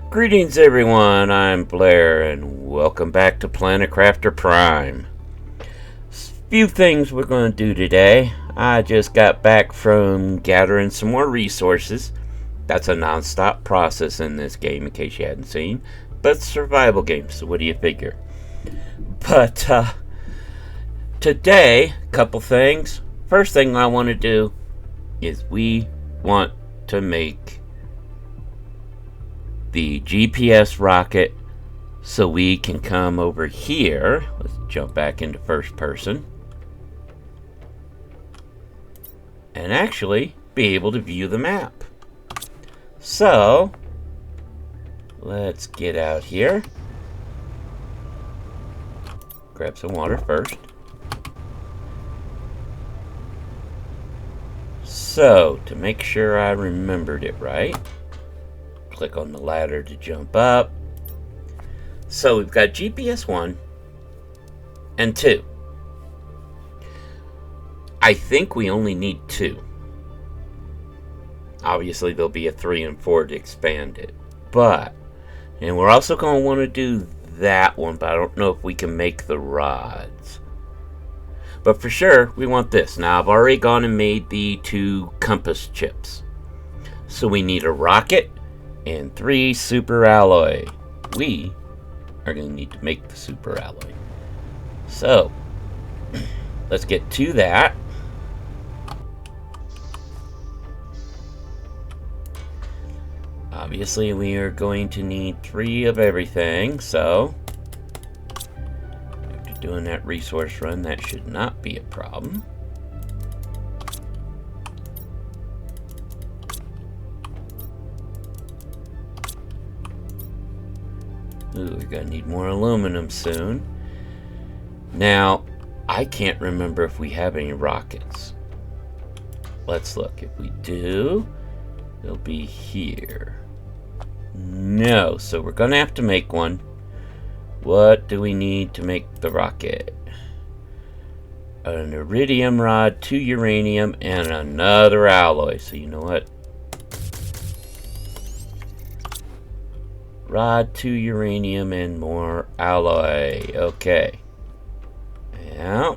Greetings everyone, I'm Blair and welcome back to Planet Crafter Prime. Few things we're going to do today. I just got back from gathering some more resources. That's a non-stop process in this game in case you hadn't seen. But it's a survival game, so what do you figure? But today, a couple things. First thing I want to do is we want to make the GPS rocket so we can come over here. Let's jump back into first person and actually be able to view the map. So let's get out here, grab some water first. So to make sure I remembered it right, click on the ladder to jump up. So we've got GPS 1 and 2. I think we only need 2. Obviously there'll be a 3 and 4 to expand it. And we're also going to want to do that one, but I don't know if we can make the rods. But for sure, we want this. Now I've already gone and made the 2 compass chips. So we need a rocket and 3 super alloy. We are going to need to make the super alloy. So let's get to that. Obviously we are going to need 3 of everything, so after doing that resource run, that should not be a problem. Ooh, we're gonna need more aluminum soon. Now, I can't remember if we have any rockets. Let's look. If we do, they'll be here. No, so we're gonna have to make one. What do we need to make the rocket? An iridium rod, 2 uranium, and another alloy. So you know what? Rod, 2 uranium, and more alloy. Okay. Yeah.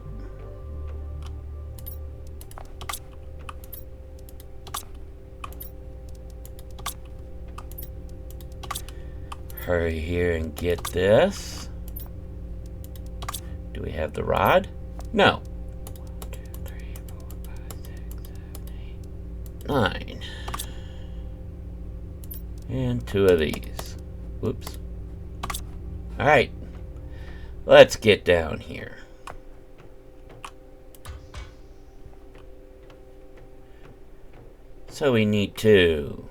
Hurry here and get this. Do we have the rod? No. 1, 2, 3, 4, 5, 6, 7, 8, 9. And 2 of these. Whoops. Alright. Let's get down here. So we need to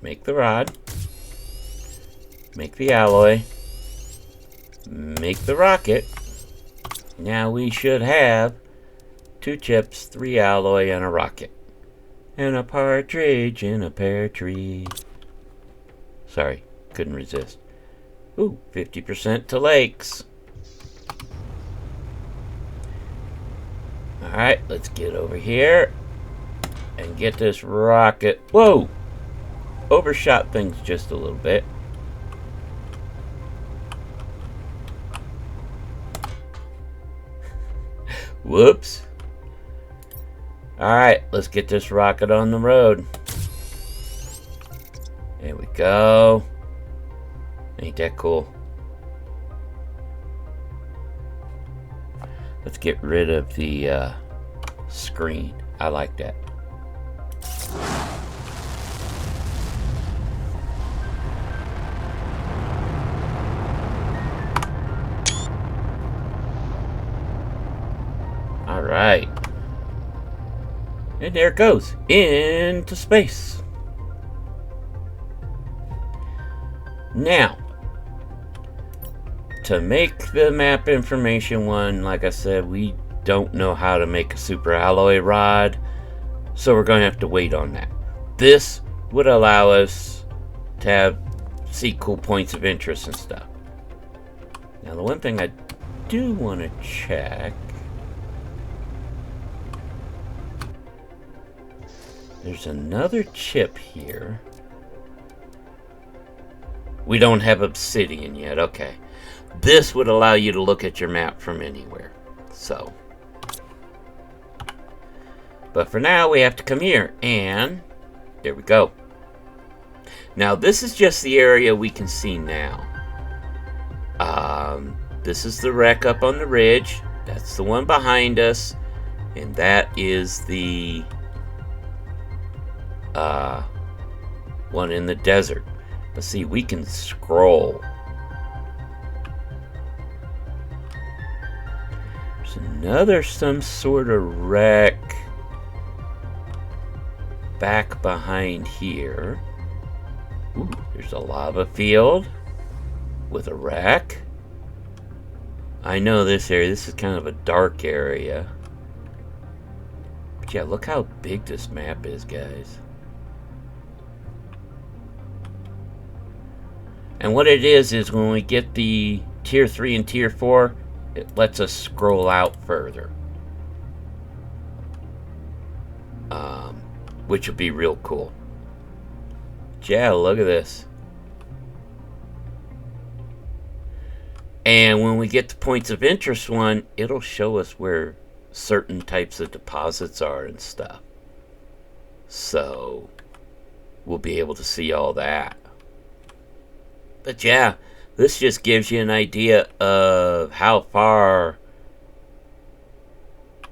make the rod, make the alloy, make the rocket. Now we should have 2 chips, 3 alloy, and a rocket. And a partridge in a pear tree. Sorry, couldn't resist. Ooh, 50% to lakes. Alright, let's get over here and get this rocket. Whoa! Overshot things just a little bit. Whoops. Alright, let's get this rocket on the road. There we go. Ain't that cool? Let's get rid of the screen. I like that. Alright. And there it goes. Into space. Now, to make the map information one, like I said, we don't know how to make a super alloy rod, so we're going to have to wait on that. This would allow us to see cool points of interest and stuff. Now, the one thing I do want to check, there's another chip here We don't have obsidian yet. Okay. This would allow you to look at your map from anywhere. So. But for now, we have to come here. And there we go. Now, this is just the area we can see now. This is the wreck up on the ridge. That's the one behind us. And that is the one in the desert. But see, we can scroll. There's another some sort of wreck back behind here. Ooh, there's a lava field with a wreck. I know this area. This is kind of a dark area. But yeah, look how big this map is, guys. And what it is when we get the tier 3 and tier 4, it lets us scroll out further. Which would be real cool. Yeah, look at this. And when we get to points of interest one, it'll show us where certain types of deposits are and stuff. So we'll be able to see all that. But yeah, this just gives you an idea of how far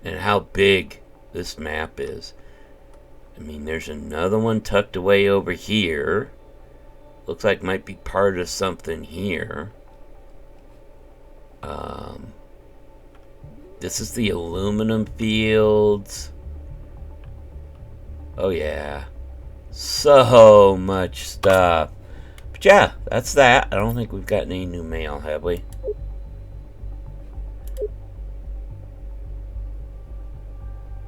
and how big this map is. I mean, there's another one tucked away over here. Looks like might be part of something here. This is the aluminum fields. Oh yeah. So much stuff. But yeah, that's that. I don't think we've gotten any new mail, have we?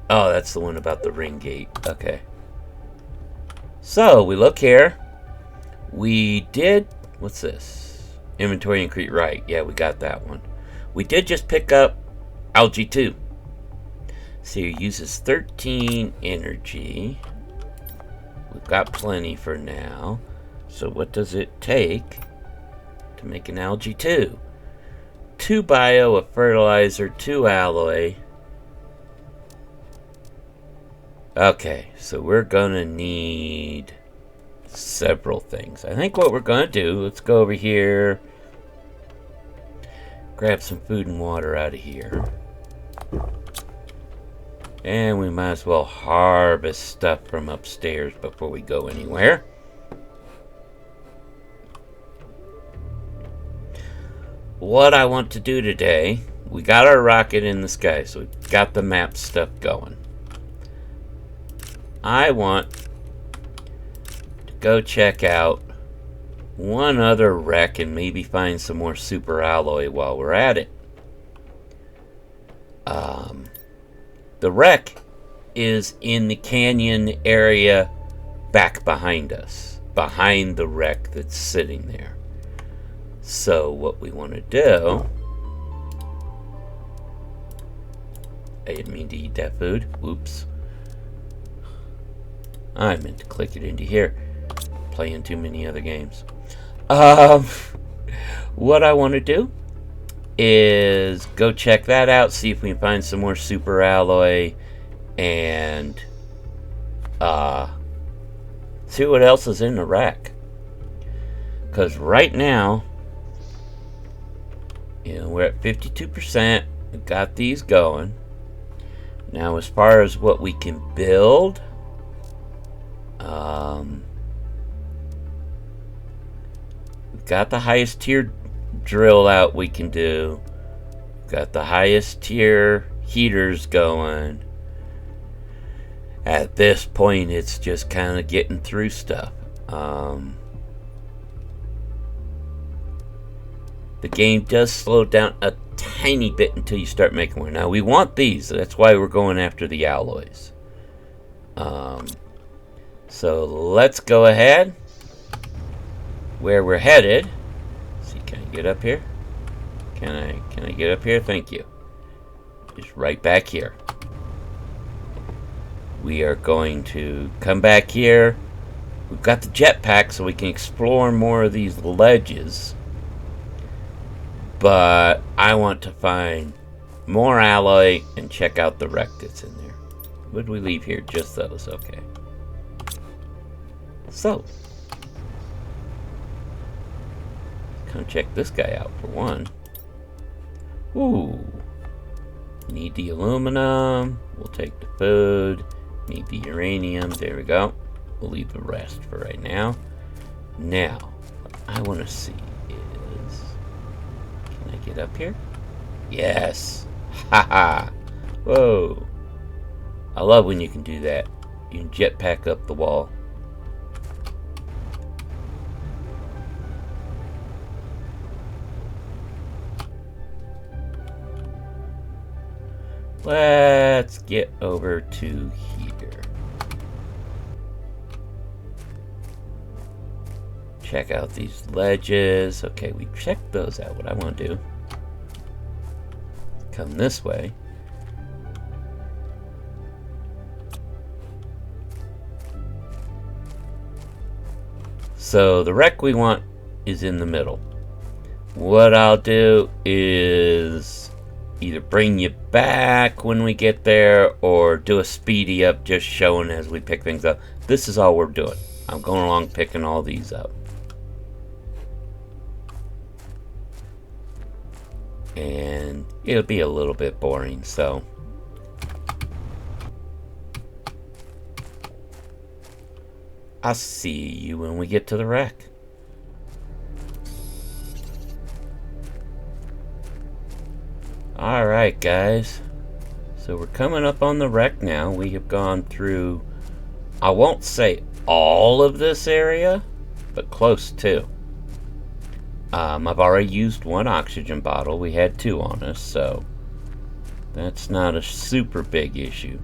Oh, that's the one about the ring gate. Okay. So, we look here. We did... What's this? Inventory increase. Right. Yeah, we got that one. We did just pick up algae 2. So, it uses 13 energy. We've got plenty for now. So, what does it take to make an algae 2? 2 bio, a fertilizer, 2 alloy. Okay, so we're gonna need several things. I think what we're gonna do, let's go over here, grab some food and water out of here. And we might as well harvest stuff from upstairs before we go anywhere. What I want to do today, we got our rocket in the sky, so we've got the map stuff going. I want to go check out one other wreck and maybe find some more super alloy while we're at it. The wreck is in the canyon area back behind us, behind the wreck that's sitting there. So what we want to do... I didn't mean to eat that food. Whoops. I meant to click it into here. Playing too many other games. What I want to do is go check that out, see if we can find some more super alloy, and see what else is in the rack. Because right now, you know, we're at 52%. We've got these going. Now, as far as what we can build, we've got the highest tier drill out we can do. We've got the highest tier heaters going. At this point, it's just kind of getting through stuff. The game does slow down a tiny bit until you start making more. Now, we want these. That's why we're going after the alloys. So let's go ahead. Where we're headed. Let's see, can I get up here? Can I get up here? Thank you. Just right back here. We are going to come back here We've got the jetpack so we can explore more of these ledges. But I want to find more alloy and check out the wreck that's in there. What did we leave here? Just those. Okay. So, come check this guy out for one. Ooh. Need the aluminum. We'll take the food. Need the uranium. There we go. We'll leave the rest for right now. Now, what I want to see is... Can I get up here? Yes. Haha. Whoa. I love when you can do that. You can jetpack up the wall. Let's get over to here. Check out these ledges. Okay, we checked those out. What I want to do, come this way. So the wreck we want is in the middle. What I'll do is either bring you back when we get there or do a speedy up just showing as we pick things up. This is all we're doing. I'm going along picking all these up. And it'll be a little bit boring, so I'll see you when we get to the wreck. Alright guys, so we're coming up on the wreck now. We have gone through, I won't say all of this area, but close to. I've already used one oxygen bottle. We had 2 on us, so that's not a super big issue.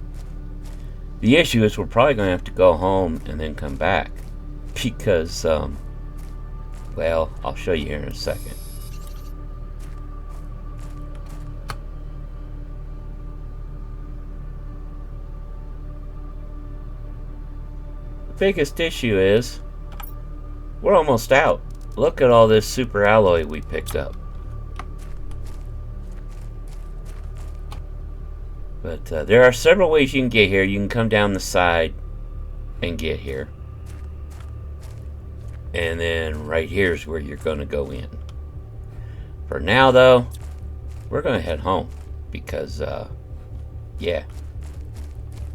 The issue is we're probably going to have to go home and then come back because, well, I'll show you here in a second. The biggest issue is we're almost out. Look at all this super alloy we picked up. But there are several ways you can get here. You can come down the side and get here. And then right here is where you're going to go in. For now, though, we're going to head home. Because, yeah,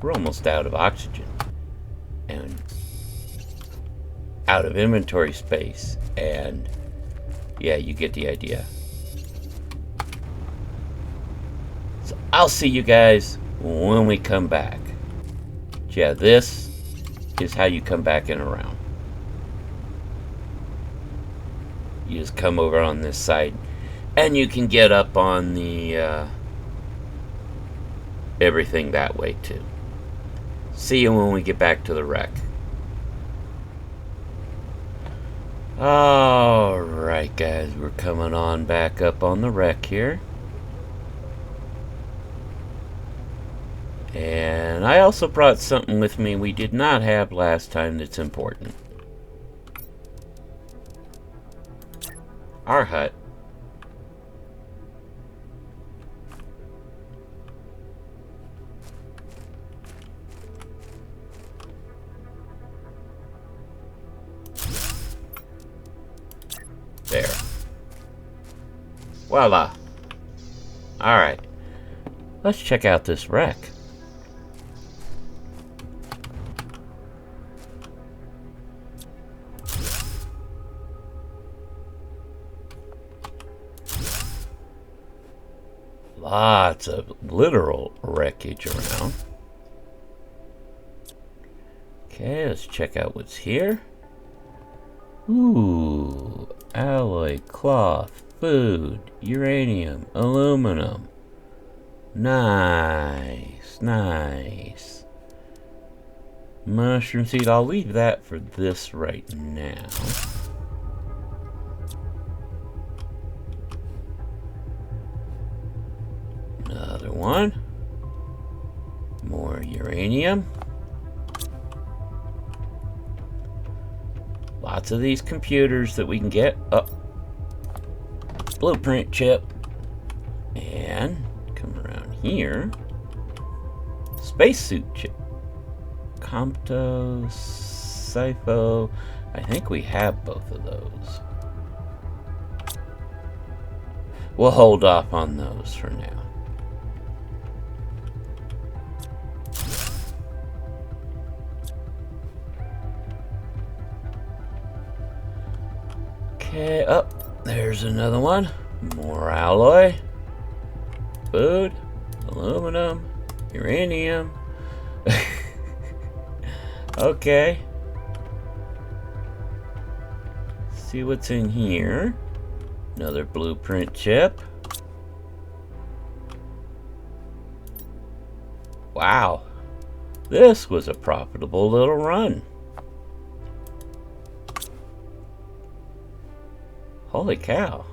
we're almost out of oxygen. And out of inventory space. And, yeah, you get the idea. I'll see you guys when we come back. Yeah, this is how you come back and around. You just come over on this side, and you can get up on the everything that way too. See you when we get back to the wreck. Alright guys, we're coming on back up on the wreck here. And I also brought something with me we did not have last time that's important. Our hut. There. Voila. Alright. Let's check out this wreck. Lots of literal wreckage around. Okay, let's check out what's here. Ooh, alloy, cloth, food, uranium, aluminum. Nice, nice. Mushroom seed, I'll leave that for this right now. Another one. More uranium. lots of these computers that we can get. Oh, blueprint chip. And come around here. Spacesuit chip. Compto, Sipho. I think we have both of those. We'll hold off on those for now. Okay, oh, there's another one. More alloy. Food. Aluminum. Uranium. Okay. See what's in here. Another blueprint chip. Wow. This was a profitable little run. Holy cow.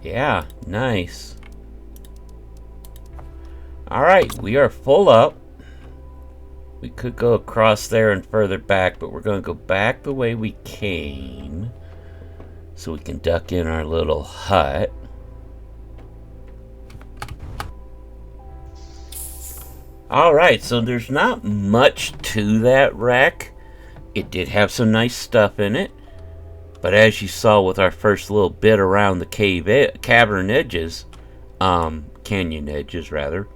Yeah, nice. Alright, we are full up. We could go across there and further back, but we're going to go back the way we came so we can duck in our little hut. Alright, so there's not much to that wreck. It did have some nice stuff in it. But as you saw with our first little bit around the cavern edges, canyon edges rather,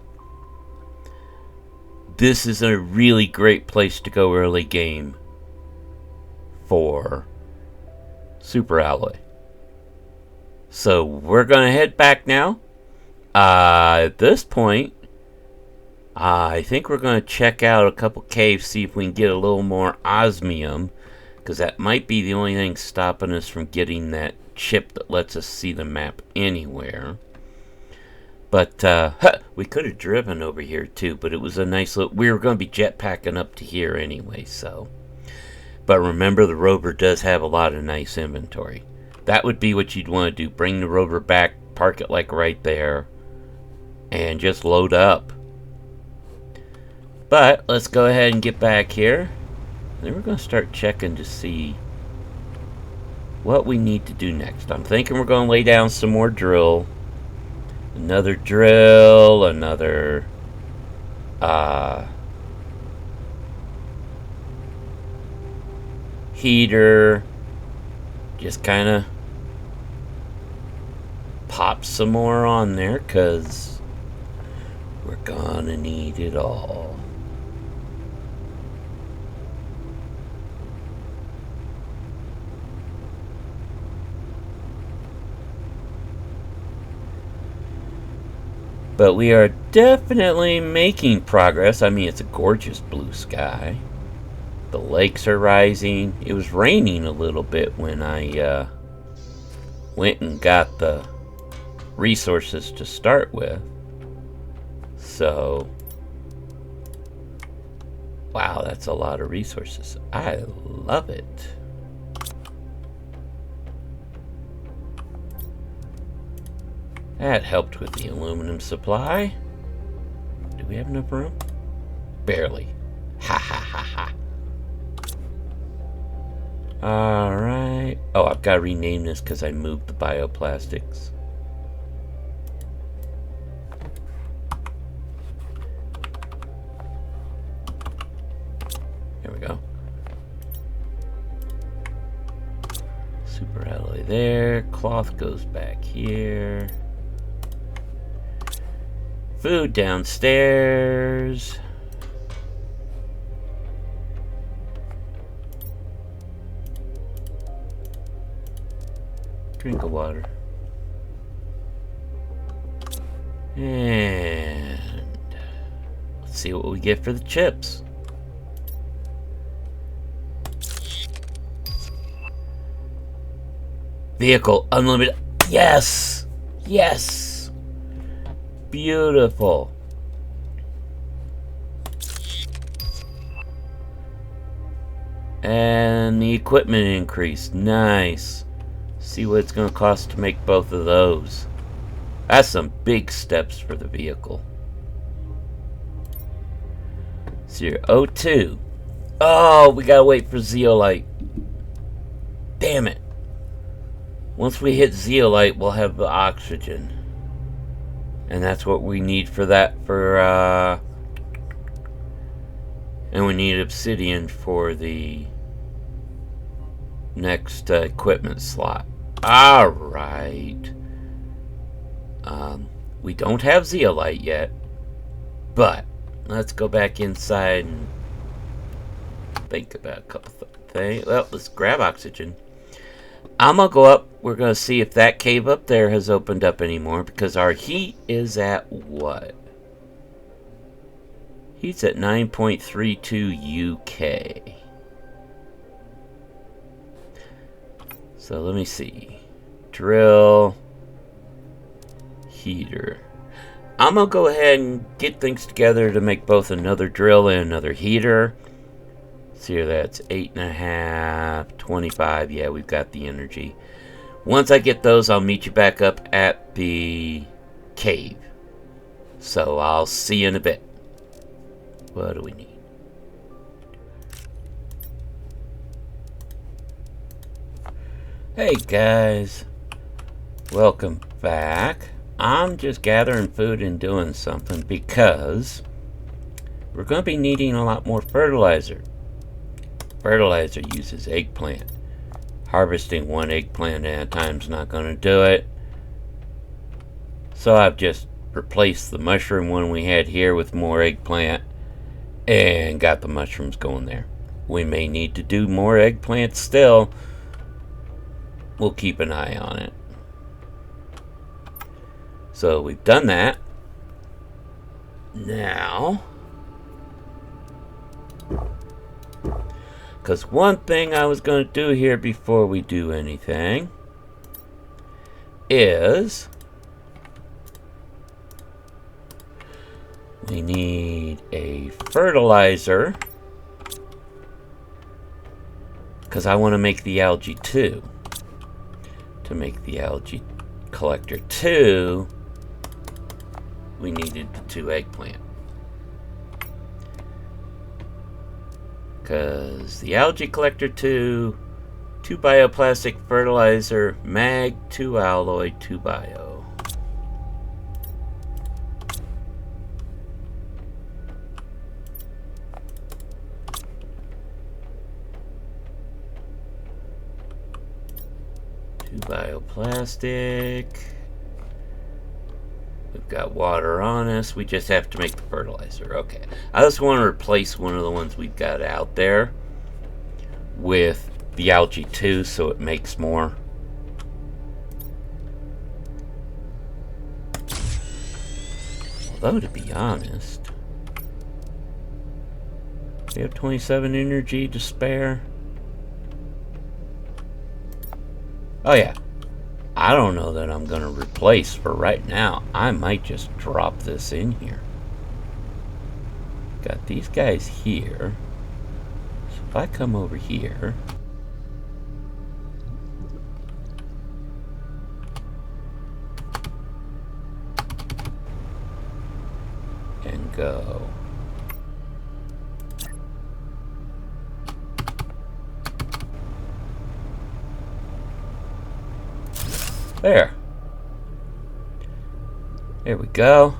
this is a really great place to go early game for super alloy. So we're going to head back now. At this point, I think we're going to check out a couple caves, see if we can get a little more osmium, because that might be the only thing stopping us from getting that chip that lets us see the map anywhere. But we could have driven over here too, but it was a nice little... We were going to be jetpacking up to here anyway, so... But remember, the rover does have a lot of nice inventory. That would be what you'd want to do. Bring the rover back, park it like right there, and just load up. But let's go ahead and get back here. Then we're going to start checking to see what we need to do next. I'm thinking we're going to lay down some more drill. Another drill, another heater. Just kind of pop some more on there, because we're gonna need it all. But we are definitely making progress. I mean, it's a gorgeous blue sky. The lakes are rising. It was raining a little bit when I went and got the resources to start with. So, wow, that's a lot of resources. I love it. That helped with the aluminum supply. Do we have enough room? Barely. Ha ha ha ha. Alright. Oh, I've got to rename this because I moved the bioplastics. There we go. Super alloy there. Cloth goes back here. Food downstairs. Drink of water. And let's see what we get for the chips. Vehicle unlimited. Yes! Yes! Beautiful. And the equipment increased. Nice. See what it's going to cost to make both of those. That's some big steps for the vehicle. So your O2. Oh, we gotta wait for zeolite. Damn it. Once we hit zeolite, we'll have the oxygen. And that's what we need for that, and we need obsidian for the next equipment slot. Alright. We don't have zeolite yet, but let's go back inside and think about a couple things. Well, let's grab oxygen. I'm gonna go up. We're gonna see if that cave up there has opened up anymore, because our heat is at what? Heat's at 9.32 UK. So let me see. Drill. Heater. I'm gonna go ahead and get things together to make both another drill and another heater. See here, that's 8.5, 25. Yeah, we've got the energy. Once I get those, I'll meet you back up at the cave. So I'll see you in a bit. What do we need? Hey guys, welcome back. I'm just gathering food and doing something because we're going to be needing a lot more fertilizer. Fertilizer uses eggplant. Harvesting one eggplant at a time is not going to do it. So I've just replaced the mushroom one we had here with more eggplant and got the mushrooms going there. We may need to do more eggplant still. We'll keep an eye on it. So we've done that. Now, because one thing I was going to do here before we do anything is we need a fertilizer, because I want to make the algae 2. To make the algae collector 2, we needed the 2 eggplant. Because the algae collector 2, 2 bioplastic fertilizer, mag, 2 alloy, 2 bio. Bioplastic. We've got water on us. We just have to make the fertilizer. Okay. I just want to replace one of the ones we've got out there with the algae 2 so it makes more. Although, to be honest, we have 27 energy to spare. Oh yeah, I don't know that I'm going to replace for right now. I might just drop this in here. Got these guys here. So if I come over here and go there. There we go.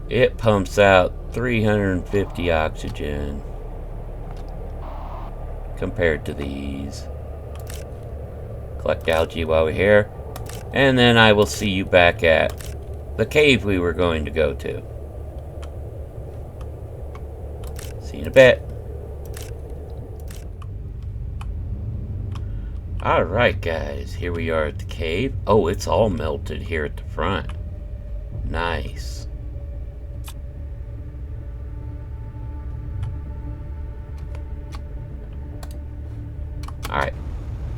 It pumps out 350 oxygen compared to these. Collect algae while we're here, and then I will see you back at the cave we were going to go to. See you in a bit. Alright guys, here we are at the cave. Oh, it's all melted here at the front. Nice. Alright,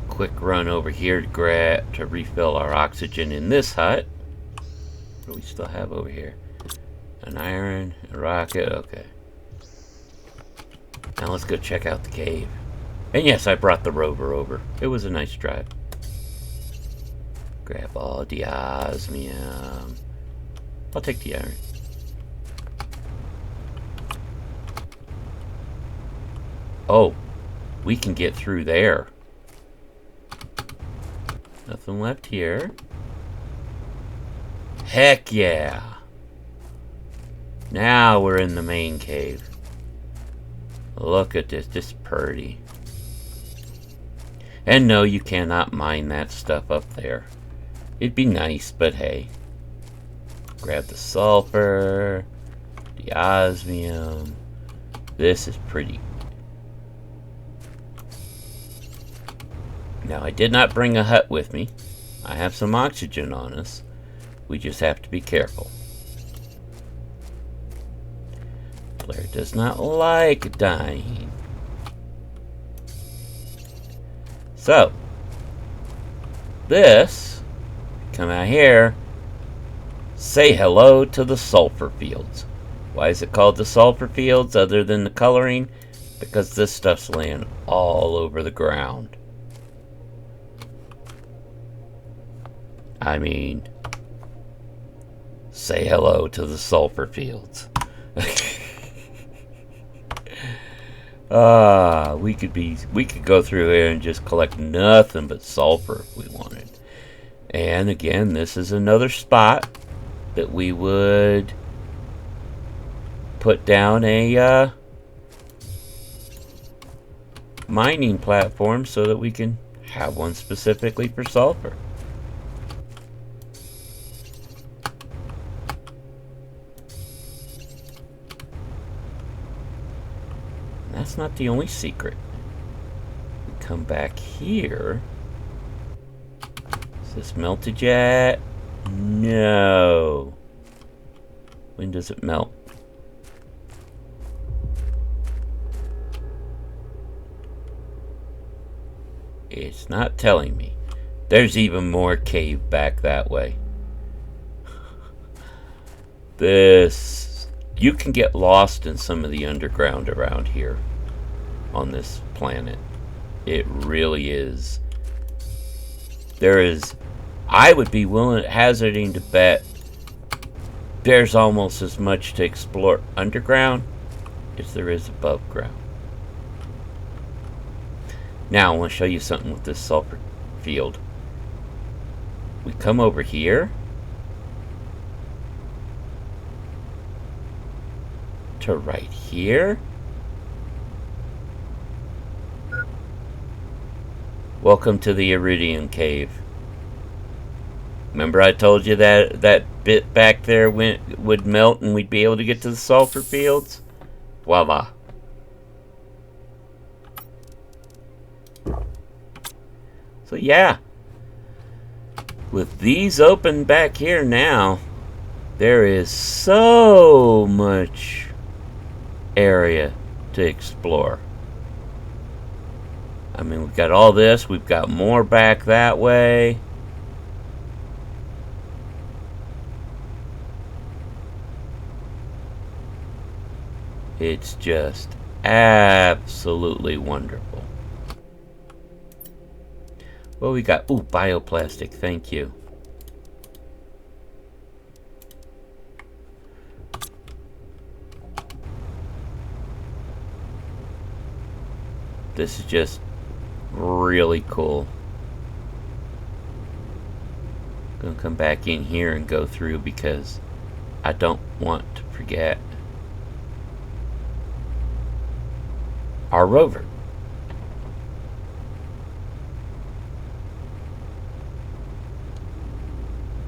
quick run over here to refill our oxygen in this hut. What do we still have over here? An iron, a rocket, okay. Now let's go check out the cave. And yes, I brought the rover over. It was a nice drive. Grab all the osmium. I'll take the iron. Oh, we can get through there. Nothing left here. Heck yeah. Now we're in the main cave. Look at this. This is pretty. And no, you cannot mine that stuff up there. It'd be nice, but hey. Grab the sulfur, the osmium. This is pretty. Now, I did not bring a hut with me. I have some oxygen on us. We just have to be careful. Blair does not like dying. So, this, come out here, say hello to the sulfur fields. Why is it called the sulfur fields other than the coloring? Because this stuff's laying all over the ground. I mean, say hello to the sulfur fields. We could go through here and just collect nothing but sulfur if we wanted. And again, this is another spot that we would put down a mining platform so that we can have one specifically for sulfur. That's not the only secret. We come back here. Is this melted yet? No. When does it melt? It's not telling me. There's even more cave back that way. You can get lost in some of the underground around here on this planet. It really is. I would be hazarding to bet there's almost as much to explore underground as there is above ground. Now I want to show you something with this sulfur field. We come over here to right here. Welcome to the Iridium Cave. Remember I told you that bit back there would melt and we'd be able to get to the sulfur fields? Voila. So yeah, with these open back here now, there is so much area to explore. I mean, we've got all this, we've got more back that way. It's just absolutely wonderful. Well, we got, ooh, bioplastic, thank you. This is just really cool. Gonna come back in here and go through because I don't want to forget our rover.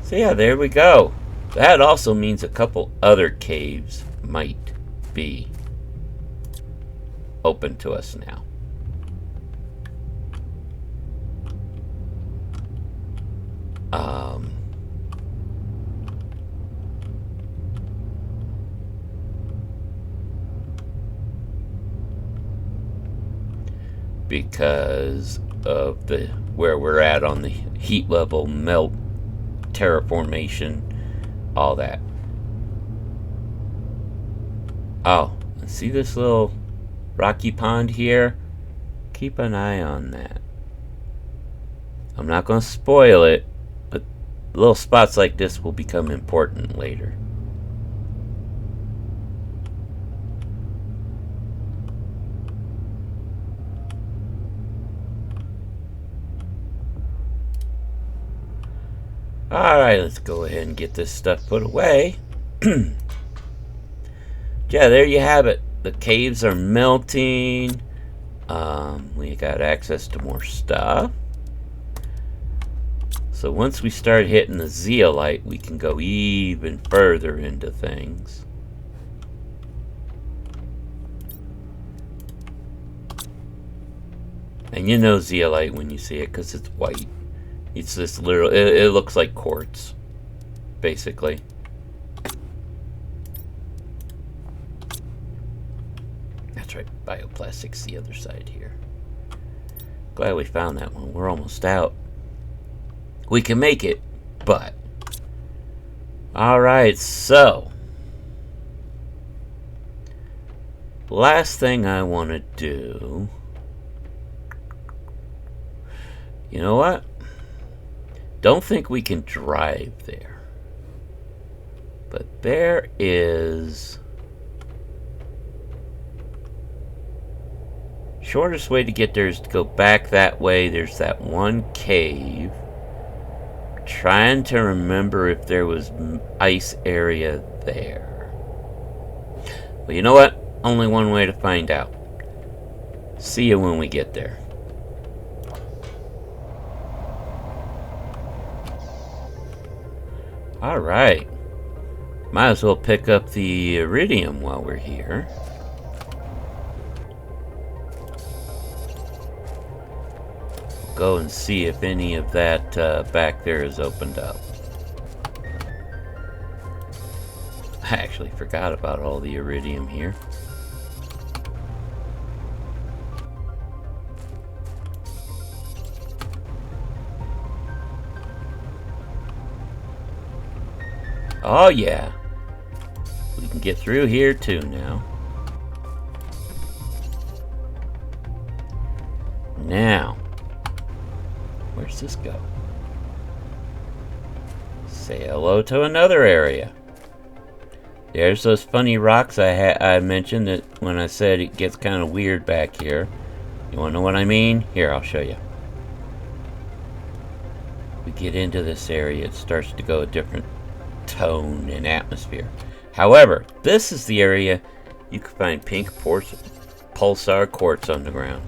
So yeah, there we go. That also means a couple other caves might be open to us now. Because of where we're at on the heat level, melt, terraformation, all that. Oh, see this little rocky pond here? Keep an eye on that. I'm not going to spoil it, but little spots like this will become important later. Alright, let's go ahead and get this stuff put away. Yeah, there you have it. The caves are melting. We got access to more stuff. So once we start hitting the zeolite, we can go even further into things. And you know zeolite when you see it because it's white. It's this literal, it looks like quartz, basically. That's right, bioplastic's the other side here. Glad we found that one. We're almost out. We can make it, but... Alright, so... Last thing I want to do... You know what? Don't think we can drive there. But there is... Shortest way to get there is to go back that way. There's that one cave. Trying to remember if there was ice area there. Well, you know what? Only one way to find out. See you when we get there. Alright. Might as well pick up the iridium while we're here. Go and see if any of that back there is opened up. I actually forgot about all the iridium here. Oh yeah, we can get through here too now. Now, where's this go? Say hello to another area. There's those funny rocks I mentioned that when I said it gets kind of weird back here. You want to know what I mean? Here, I'll show you. We get into this area, it starts to go a different tone and atmosphere. However, this is the area you can find pink pulsar quartz on the ground.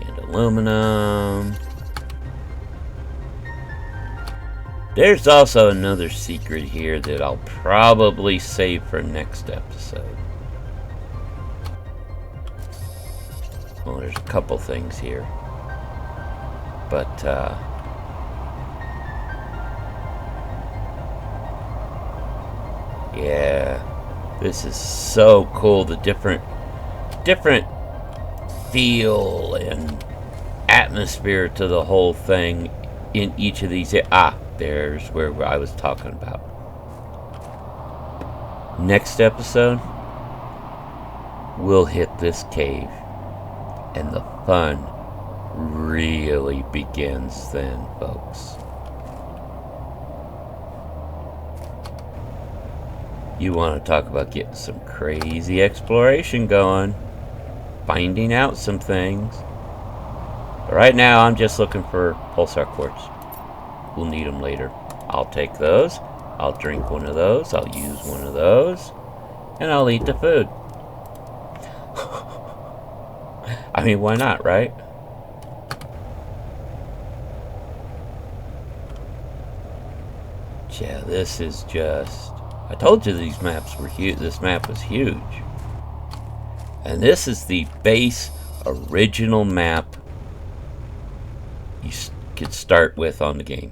And aluminum. There's also another secret here that I'll probably save for next episode. Well, there's a couple things here. But, yeah, this is so cool. The different feel and atmosphere to the whole thing in each of these. There's where I was talking about. Next episode, we'll hit this cave, and the fun really begins then, folks. You want to talk about getting some crazy exploration going, finding out some things. But right now, I'm just looking for pulsar quartz. We'll need them later. I'll take those. I'll drink one of those. I'll use one of those. And I'll eat the food. I mean, why not, right? Yeah, this is just... I told you these maps were huge. This map was huge. And this is the base original map you could start with on the game.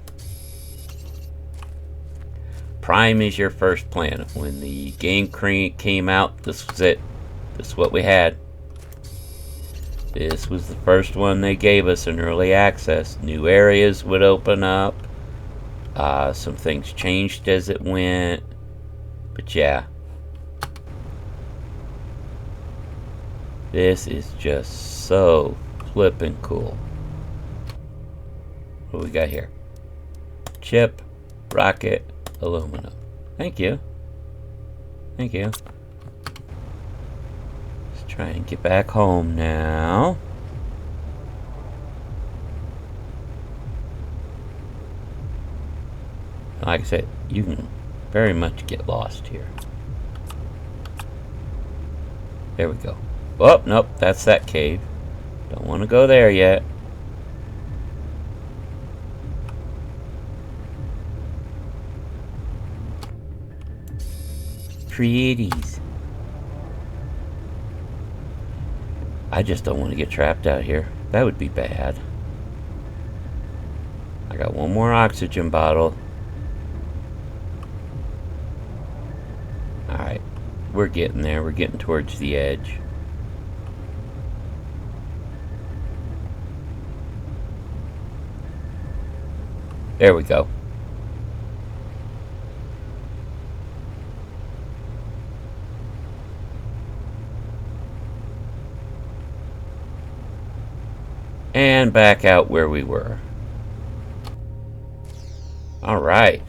Prime is your first planet. When the game came out, this was it. This is what we had. This was the first one they gave us in early access. New areas would open up. Some things changed as it went. But yeah. This is just so flippin' cool. What do we got here? Chip, rocket, aluminum. Thank you. Thank you. Let's try and get back home now. Like I said, you can very much get lost here. There we go. Oh, nope, that's that cave. Don't want to go there yet. Pretties. I just don't want to get trapped out here. That would be bad. I got one more oxygen bottle. Alright. We're getting there. We're getting towards the edge. There we go. And back out where we were. Alright.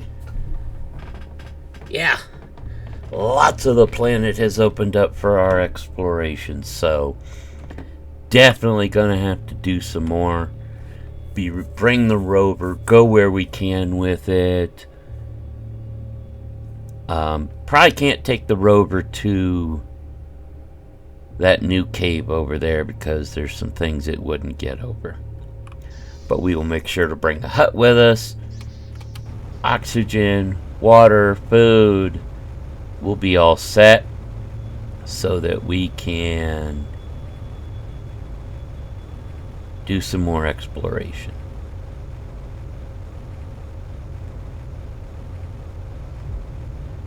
Yeah. Lots of the planet has opened up for our exploration, so definitely gonna have to do some more. Bring the rover, go where we can with it. Probably can't take the rover to that new cave over there because there's some things it wouldn't get over. But we will make sure to bring the hut with us. Oxygen, water, food. We'll be all set so that we can do some more exploration.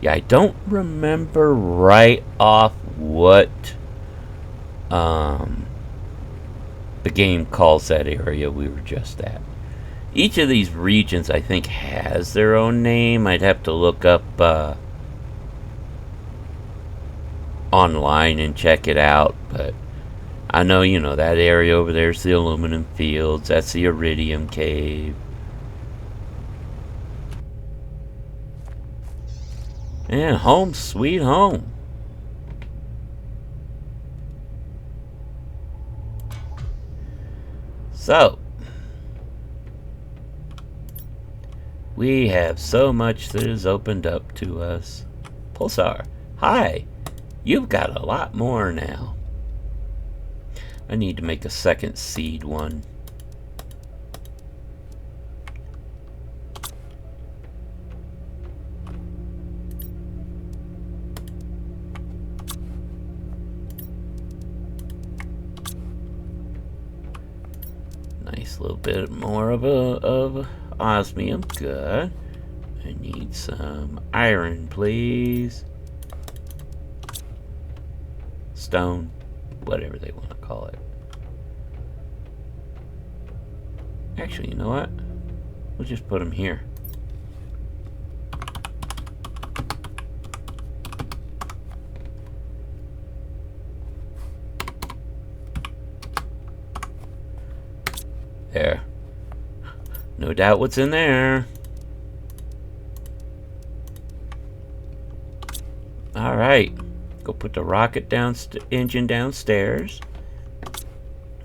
Yeah, I don't remember right off what the game calls that area we were just at. Each of these regions, I think, has their own name. I'd have to look up online and check it out, but I know, you know, that area over there's the aluminum fields. That's the iridium cave. And home sweet home. So, we have so much that is opened up to us. Pulsar, hi. You've got a lot more now. I need to make a second seed one. Nice little bit more of osmium. Good. I need some iron, please. Stone, whatever they want to call it. Actually, you know what? We'll just put them here. There. No doubt what's in there. Alright. Go put the rocket engine downstairs.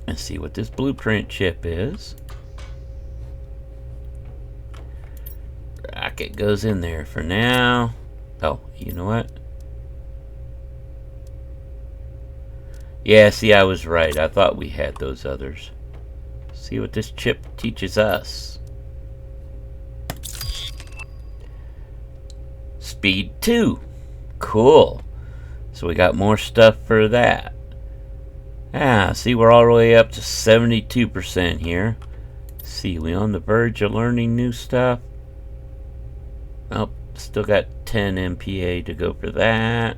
And see what this blueprint chip is. Rocket goes in there for now. Oh, you know what? Yeah, see, I was right. I thought we had those others. See what this chip teaches us. Speed 2. Cool. So we got more stuff for that. Ah, see, we're all the way up to 72% here. See, we on the verge of learning new stuff. Oh, still got 10 MPA to go for that.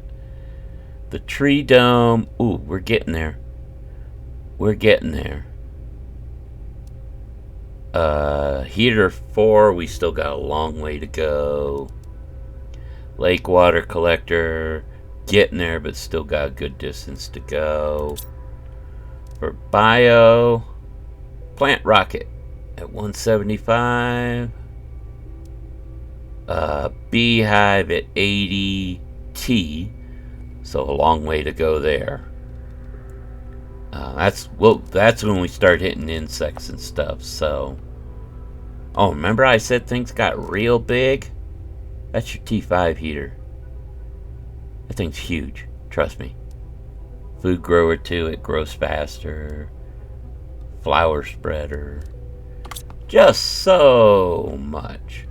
The tree dome. Ooh, we're getting there. We're getting there. Heater 4, we still got a long way to go. Lake water collector, getting there, but still got a good distance to go. For bio, plant rocket at 175. Beehive at 80 T, so a long way to go there. That's when we start hitting insects and stuff. So, oh, remember I said things got real big? That's your T5 heater. That thing's huge. Trust me. Food grower too. It grows faster. Flower spreader. Just so much.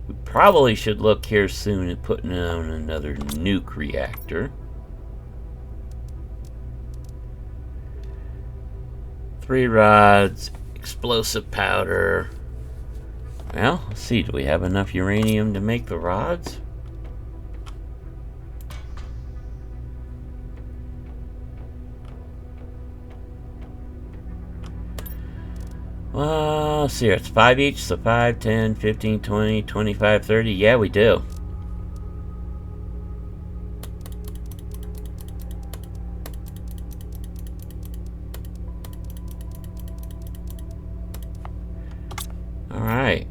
We probably should look here soon at putting on another nuke reactor. 3 rods, explosive powder. Well, let's see. Do we have enough uranium to make the rods? Well, let's see here. It's 5 each, so 5, 10, 15, 20, 25, 30. Yeah, we do. Alright.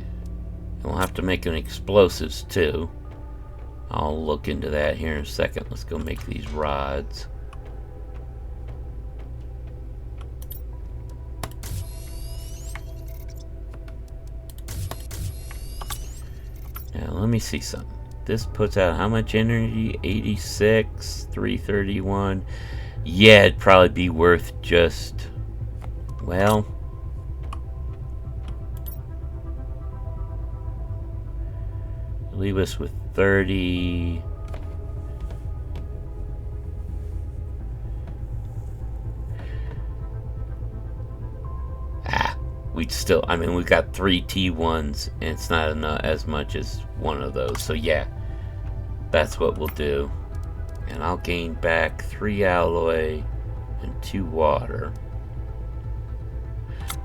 We'll have to make an explosives too. I'll look into that here in a second. Let's go make these rods. Now let me see something. This puts out how much energy? 86, 331. Yeah, it'd probably be worth just, well, leave us with 30. We'd still, I mean, we've got 3 T1s, and it's not enough, as much as one of those. So yeah, that's what we'll do. And I'll gain back 3 alloy and 2 water.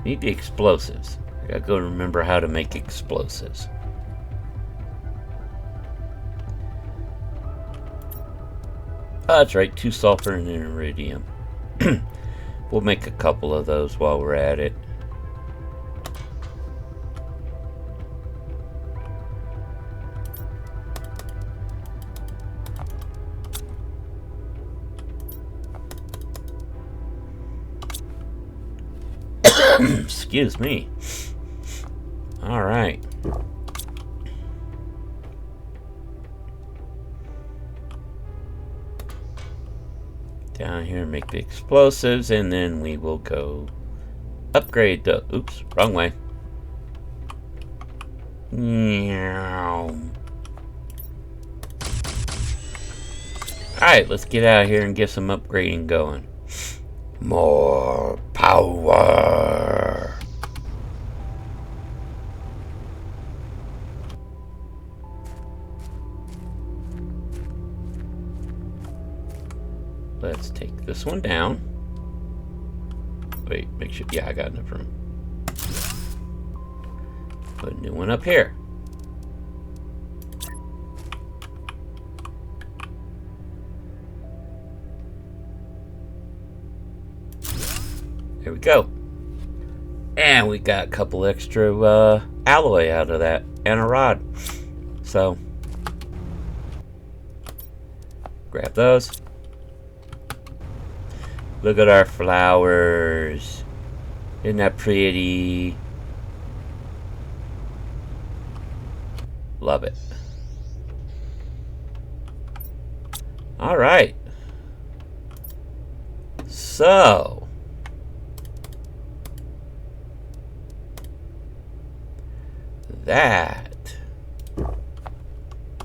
Need the explosives. I gotta go remember how to make explosives. Oh, that's right, 2 sulfur and an iridium. We'll make a couple of those while we're at it. Excuse me. All right. Down here, make the explosives, and then we will go upgrade the. Oops, wrong way. Alright, let's get out of here and get some upgrading going. More power. Let's take this one down. Wait, make sure. Yeah, I got enough room. Put a new one up here. There we go. And we got a couple extra alloy out of that and a rod. So, grab those. Look at our flowers. Isn't that pretty? Love it. All right. So, that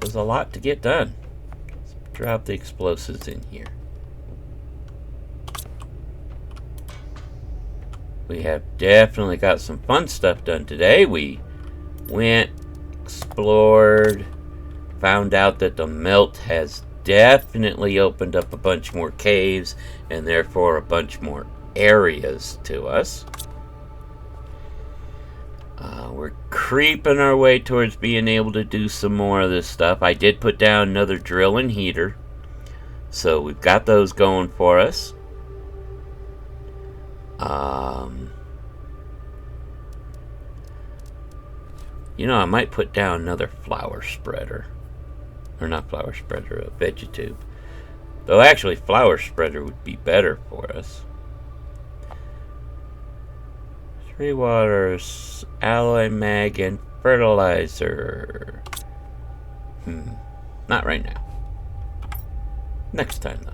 was a lot to get done. Let's drop the explosives in here. We have definitely got some fun stuff done today. We went, explored, found out that the melt has definitely opened up a bunch more caves and therefore a bunch more areas to us. We're creeping our way towards being able to do some more of this stuff. I did put down another drill and heater, so we've got those going for us. You know, I might put down another flower spreader. Or not flower spreader, a vegetube. Though actually flower spreader would be better for us. 3 waters, alloy mag, and fertilizer. Not right now. Next time, though.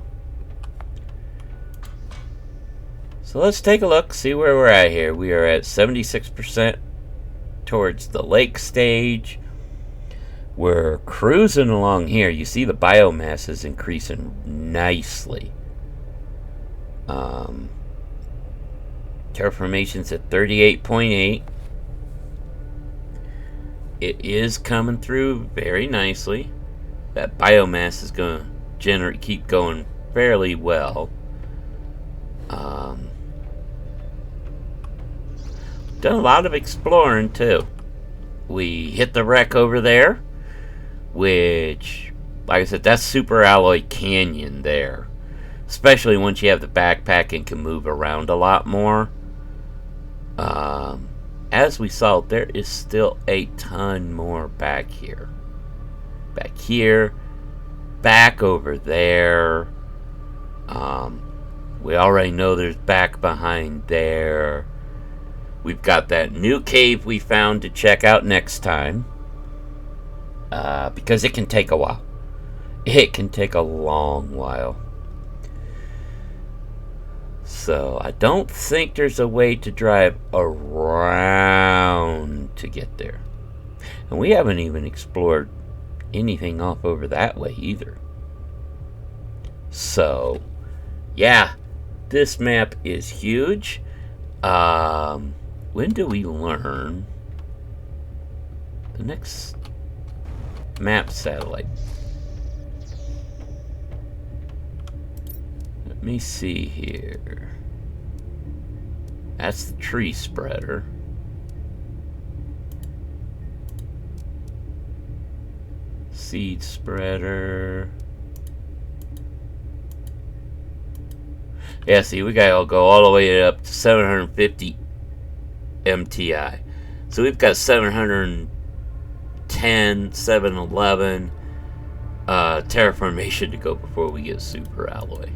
So let's take a look, see where we're at here. We are at 76% towards the lake stage. We're cruising along here. You see the biomass is increasing nicely. Terraformation's at 38.8. It is coming through very nicely. That biomass is going to keep going fairly well. Done a lot of exploring too. We hit the wreck over there, which, like I said, that's Super Alloy Canyon there. Especially once you have the backpack and can move around a lot more. As we saw, there is still a ton more back here. Back here. Back over there. We already know there's back behind there. We've got that new cave we found to check out next time. Because it can take a while. It can take a long while. So, I don't think there's a way to drive around to get there. And we haven't even explored anything off over that way either. So, yeah, this map is huge. When do we learn the next map satellite? Let me see here. That's the tree spreader. Seed spreader. Yeah, see, we gotta go all the way up to 750 MTI. So we've got 710, 711 terraformation to go before we get super alloy.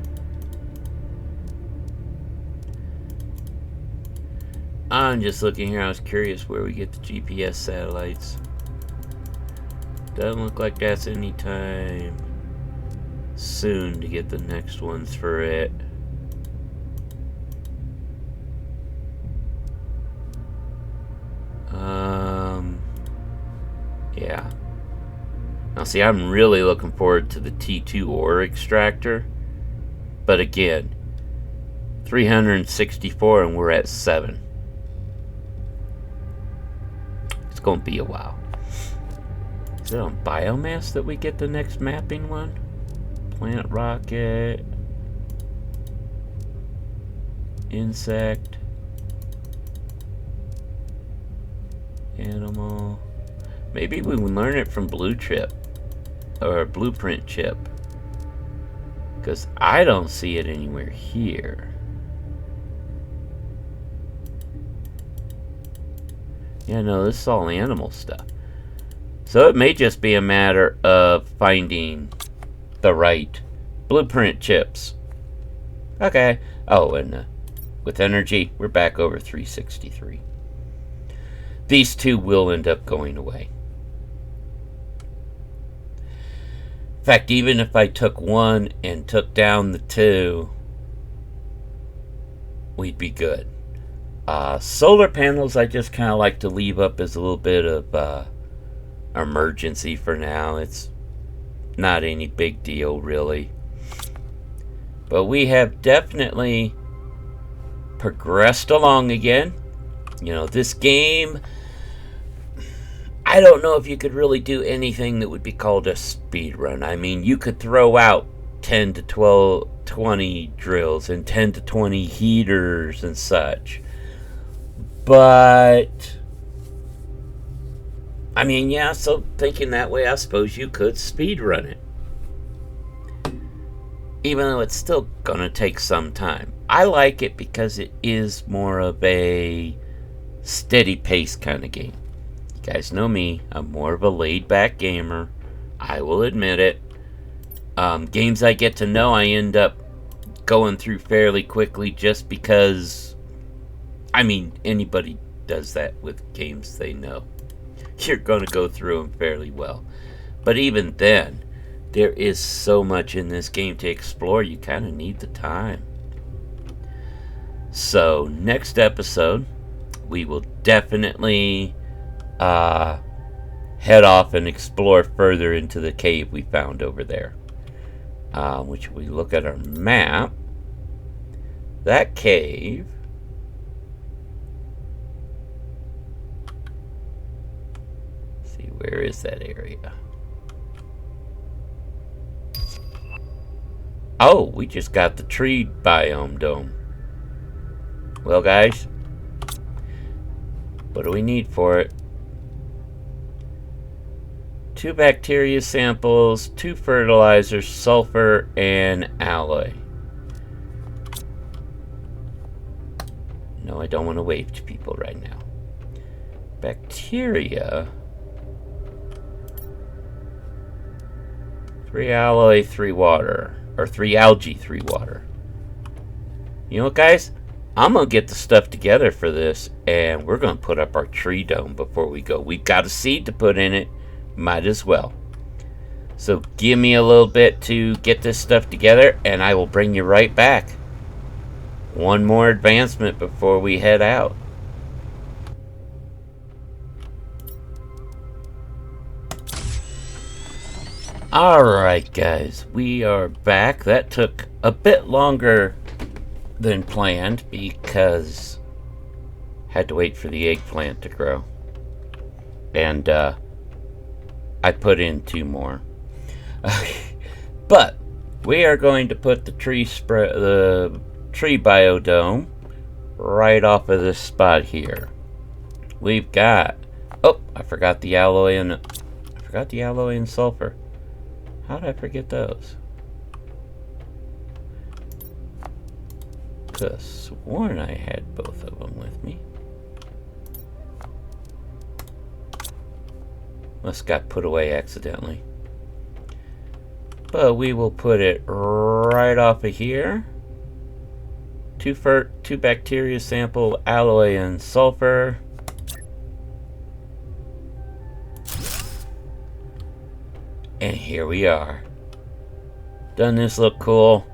I'm just looking here. I was curious where we get the GPS satellites. Doesn't look like that's anytime soon to get the next ones for it. Yeah. Now see, I'm really looking forward to the T2 ore extractor. But again, 364 and we're at 7. It's going to be a while. Is it on biomass that we get the next mapping one? Plant rocket. Insect. Animal. Maybe we can learn it from blue chip. Or blueprint chip. Because I don't see it anywhere here. Yeah, no, this is all animal stuff. So it may just be a matter of finding the right blueprint chips. Okay. Oh, and with energy, we're back over 363. These two will end up going away. In fact, even if I took one and took down the two, we'd be good. Solar panels, I just kind of like to leave up as a little bit of emergency for now. It's not any big deal, really. But we have definitely progressed along again. You know, this game, I don't know if you could really do anything that would be called a speed run. I mean, you could throw out 10 to 12, 20 drills and 10 to 20 heaters and such. But, I mean, yeah, so thinking that way, I suppose you could speed run it. Even though it's still gonna take some time. I like it because it is more of a steady pace kind of game. You guys know me, I'm more of a laid back gamer. I will admit it. Games I get to know, I end up going through fairly quickly just because, I mean, anybody does that with games they know. You're going to go through them fairly well. But even then, there is so much in this game to explore, you kind of need the time. So, next episode, we will definitely head off and explore further into the cave we found over there. Which we look at our map. That cave see, where is that area? Oh, we just got the tree biome dome. Well, guys, what do we need for it? 2 bacteria samples, 2 fertilizers, sulfur, and alloy. No, I don't want to wave to people right now. Bacteria. 3 alloy, 3 water. Or 3 algae, 3 water. You know what, guys? I'm going to get the stuff together for this, and we're going to put up our tree dome before we go. We've got a seed to put in it. Might as well. So give me a little bit to get this stuff together, and I will bring you right back. One more advancement before we head out. Alright, guys, we are back. That took a bit longer than planned because I had to wait for the eggplant to grow. And I put in 2 more. But we are going to put the tree biodome right off of this spot here. We've got, oh, I forgot the alloy and sulfur. How did I forget those? Could have sworn I had both of them with me. Must got put away accidentally. But we will put it right off of here. 2 bacteria sample, alloy and sulfur. And here we are. Doesn't this look cool?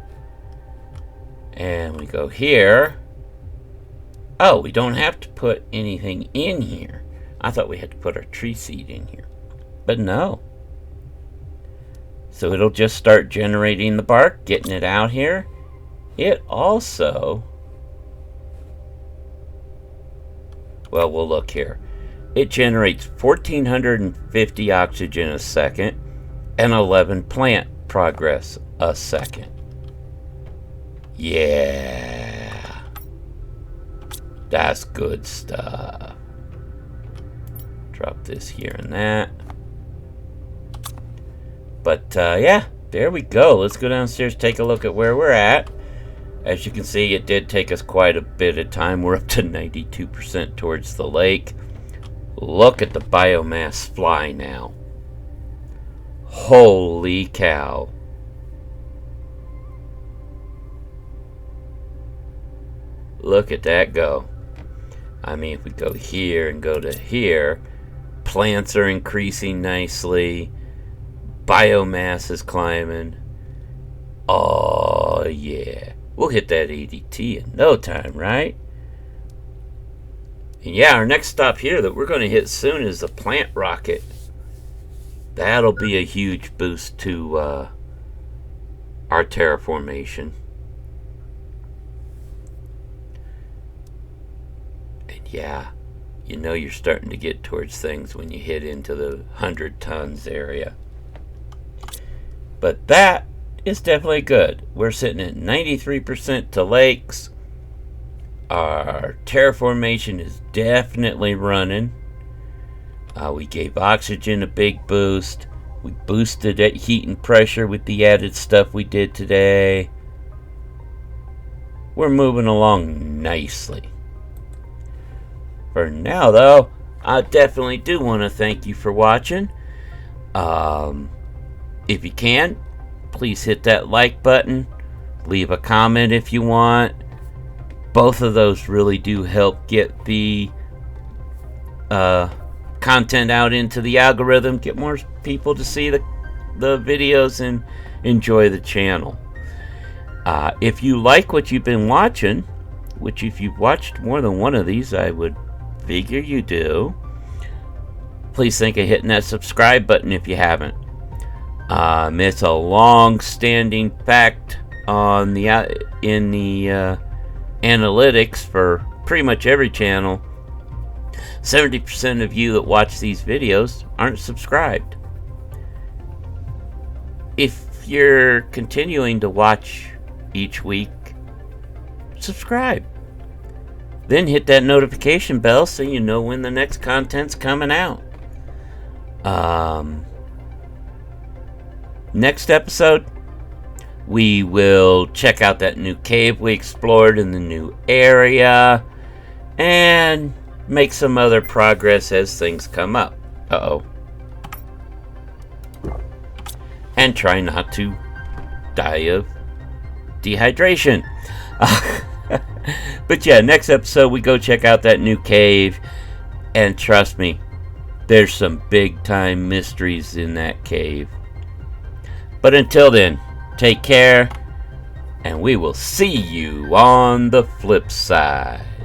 And we go here. Oh, we don't have to put anything in here. I thought we had to put our tree seed in here. But no. So it'll just start generating the bark, getting it out here. It also, well, we'll look here. It generates 1,450 oxygen a second and 11 plant progress a second. Yeah. That's good stuff. Drop this here and that. But yeah, there we go. Let's go downstairs, take a look at where we're at. As you can see, it did take us quite a bit of time. We're up to 92% towards the lake. Look at the biomass fly now. Holy cow. Look at that go. I mean, if we go here and go to here, plants are increasing nicely. Biomass is climbing. Oh, yeah. We'll hit that ADT in no time, right? And yeah, our next stop here that we're going to hit soon is the plant rocket. That'll be a huge boost to our terraformation. And yeah, you know you're starting to get towards things when you hit into the 100 tons area. But that is definitely good. We're sitting at 93% to lakes. Our terraformation is definitely running. We gave oxygen a big boost. We boosted at heat and pressure with the added stuff we did today. We're moving along nicely. For now, though, I definitely do want to thank you for watching. If you can, please hit that like button. Leave a comment if you want. Both of those really do help get the content out into the algorithm, get more people to see the videos and enjoy the channel. If you like what you've been watching, which if you've watched more than one of these, I would figure you do, please think of hitting that subscribe button if you haven't. It's a long-standing fact on the in the analytics for pretty much every channel. 70% of you that watch these videos aren't subscribed. If you're continuing to watch each week, subscribe. Then hit that notification bell so you know when the next content's coming out. Next episode, we will check out that new cave we explored in the new area and make some other progress as things come up. And try not to die of dehydration. But yeah, next episode we go check out that new cave, and trust me, there's some big time mysteries in that cave. But until then, take care, and we will see you on the flip side.